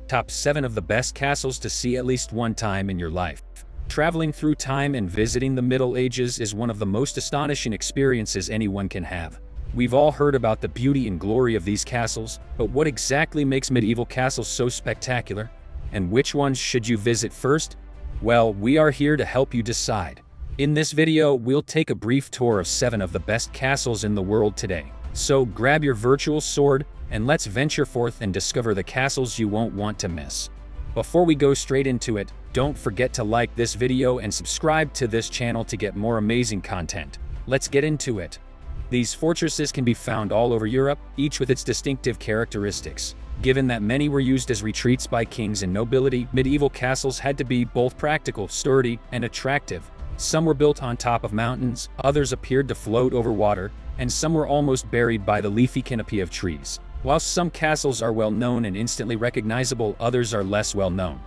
Top 7 of the best castles to see at least one time in your life. Traveling through time and visiting the Middle Ages is one of the most astonishing experiences anyone can have. We've all heard about the beauty and glory of these castles, but what exactly makes medieval castles so spectacular? And which ones should you visit first? Well, we are here to help you decide. In this video, we'll take a brief tour of 7 of the best castles in the world today. So grab your virtual sword, and let's venture forth and discover the castles you won't want to miss. Before we go straight into it, don't forget to like this video and subscribe to this channel to get more amazing content. Let's get into it. These fortresses can be found all over Europe, each with its distinctive characteristics. Given that many were used as retreats by kings and nobility, medieval castles had to be both practical, sturdy, and attractive. Some were built on top of mountains, others appeared to float over water, and some were almost buried by the leafy canopy of trees. While some castles are well known and instantly recognizable, others are less well known.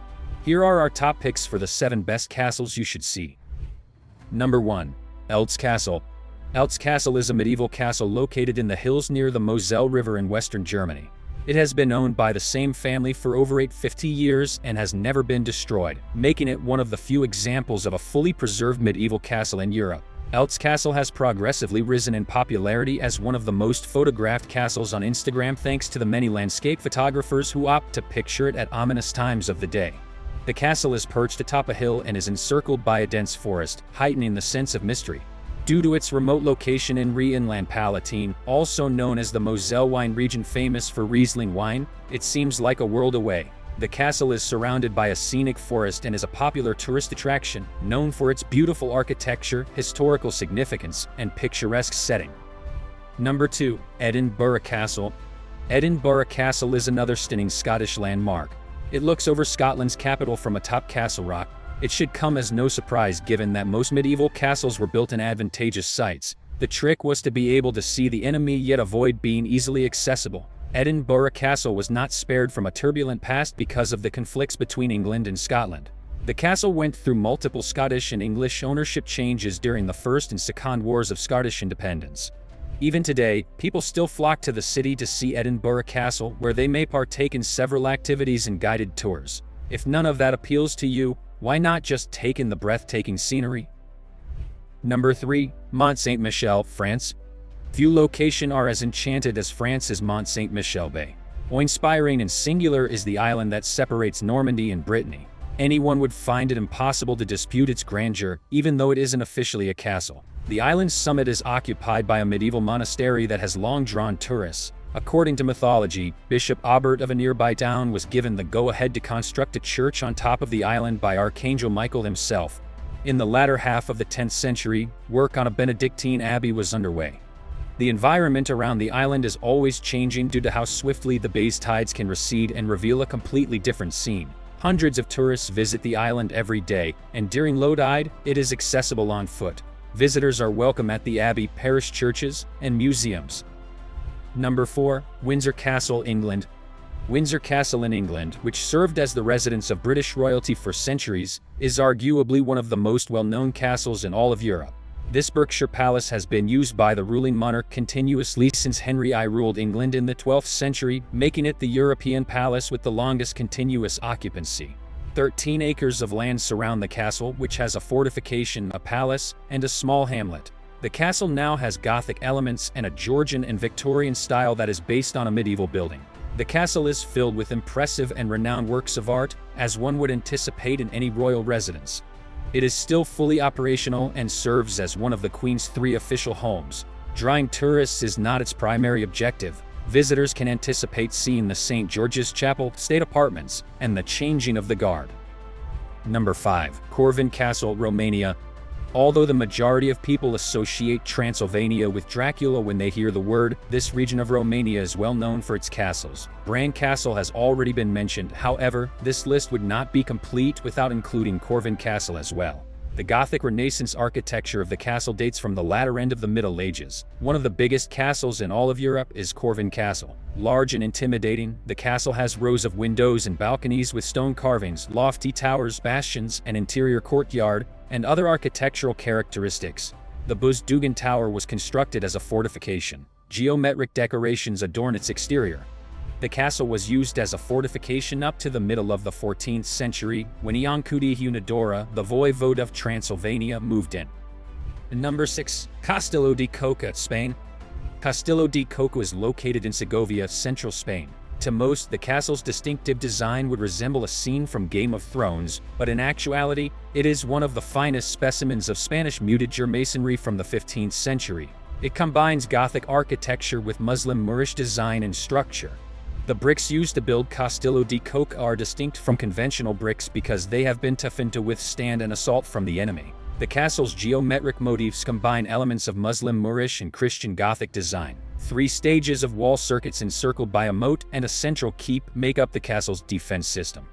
Here are our top picks for the 7 best castles you should see. Number 1. Eltz Castle. Eltz Castle is a medieval castle located in the hills near the Moselle River in western Germany. It has been owned by the same family for over 850 years and has never been destroyed, making it one of the few examples of a fully preserved medieval castle in Europe. Eltz Castle has progressively risen in popularity as one of the most photographed castles on Instagram thanks to the many landscape photographers who opt to picture it at ominous times of the day. The castle is perched atop a hill and is encircled by a dense forest, heightening the sense of mystery. Due to its remote location in Rhineland-Palatinate, also known as the Moselle wine region famous for Riesling wine, it seems like a world away. The castle is surrounded by a scenic forest and is a popular tourist attraction, known for its beautiful architecture, historical significance, and picturesque setting. Number 2. Edinburgh Castle. Edinburgh Castle is another stunning Scottish landmark. It looks over Scotland's capital from atop Castle Rock. It should come as no surprise given that most medieval castles were built in advantageous sites. The trick was to be able to see the enemy yet avoid being easily accessible. Edinburgh Castle was not spared from a turbulent past because of the conflicts between England and Scotland. The castle went through multiple Scottish and English ownership changes during the First and Second Wars of Scottish independence. Even today, people still flock to the city to see Edinburgh Castle, where they may partake in several activities and guided tours. If none of that appeals to you, why not just take in the breathtaking scenery? Number 3. Mont Saint-Michel, France. Few locations are as enchanted as France's Mont Saint-Michel Bay. Awe-inspiring and singular is the island that separates Normandy and Brittany. Anyone would find it impossible to dispute its grandeur, even though it isn't officially a castle. The island's summit is occupied by a medieval monastery that has long drawn tourists. According to mythology, Bishop Aubert of a nearby town was given the go-ahead to construct a church on top of the island by Archangel Michael himself. In the latter half of the 10th century, work on a Benedictine abbey was underway. The environment around the island is always changing due to how swiftly the bay's tides can recede and reveal a completely different scene. Hundreds of tourists visit the island every day, and during low tide, it is accessible on foot. Visitors are welcome at the abbey, parish churches, and museums. Number 4. Windsor Castle, England. Windsor Castle in England, which served as the residence of British royalty for centuries, is arguably one of the most well-known castles in all of Europe. This Berkshire palace has been used by the ruling monarch continuously since Henry I ruled England in the 12th century, making it the European palace with the longest continuous occupancy. 13 acres of land surround the castle, which has a fortification, a palace, and a small hamlet. The castle now has Gothic elements and a Georgian and Victorian style that is based on a medieval building. The castle is filled with impressive and renowned works of art, as one would anticipate in any royal residence. It is still fully operational and serves as one of the Queen's 3 official homes. Drawing tourists is not its primary objective. Visitors can anticipate seeing the St. George's Chapel, state apartments, and the changing of the guard. Number 5. Corvin Castle, Romania. Although the majority of people associate Transylvania with Dracula when they hear the word, this region of Romania is well known for its castles. Bran Castle has already been mentioned, however, this list would not be complete without including Corvin Castle as well. The Gothic Renaissance architecture of the castle dates from the latter end of the Middle Ages. One of the biggest castles in all of Europe is Corvin Castle. Large and intimidating, the castle has rows of windows and balconies with stone carvings, lofty towers, bastions, an interior courtyard, and other architectural characteristics. The Buzdugan Tower was constructed as a fortification. Geometric decorations adorn its exterior. The castle was used as a fortification up to the middle of the 14th century, when Ion Hunidora, the voivode of Transylvania, moved in. Number 6. Castillo de Coca, Spain. Castillo de Coca is located in Segovia, central Spain. To most, the castle's distinctive design would resemble a scene from Game of Thrones, but in actuality, it is one of the finest specimens of Spanish mutager masonry from the 15th century. It combines Gothic architecture with Muslim Moorish design and structure. The bricks used to build Castillo de Coca are distinct from conventional bricks because they have been toughened to withstand an assault from the enemy. The castle's geometric motifs combine elements of Muslim Moorish and Christian Gothic design. 3 stages of wall circuits encircled by a moat and a central keep make up the castle's defense system.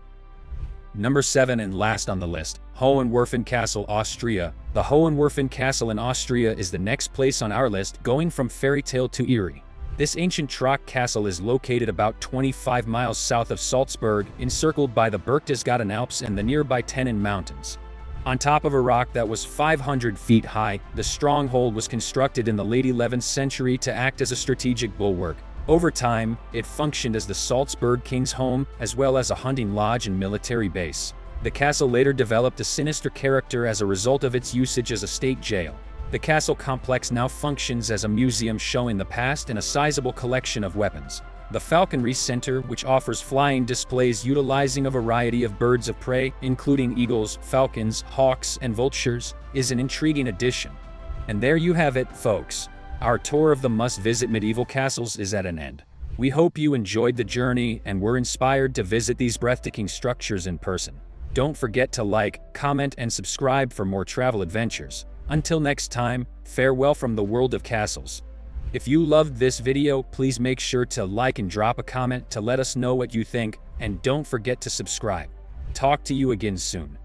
Number 7 and last on the list, Hohenwerfen Castle, Austria. The Hohenwerfen Castle in Austria is the next place on our list, going from fairy tale to eerie. This ancient rock castle is located about 25 miles south of Salzburg, encircled by the Berchtesgaden Alps and the nearby Tennen Mountains. On top of a rock that was 500 feet high, the stronghold was constructed in the late 11th century to act as a strategic bulwark. Over time, it functioned as the Salzburg king's home, as well as a hunting lodge and military base. The castle later developed a sinister character as a result of its usage as a state jail. The castle complex now functions as a museum showing the past and a sizable collection of weapons. The Falconry Center, which offers flying displays utilizing a variety of birds of prey, including eagles, falcons, hawks, and vultures, is an intriguing addition. And there you have it, folks. Our tour of the must-visit medieval castles is at an end. We hope you enjoyed the journey and were inspired to visit these breathtaking structures in person. Don't forget to like, comment, and subscribe for more travel adventures. Until next time, farewell from the world of castles. If you loved this video, please make sure to like and drop a comment to let us know what you think, and don't forget to subscribe. Talk to you again soon.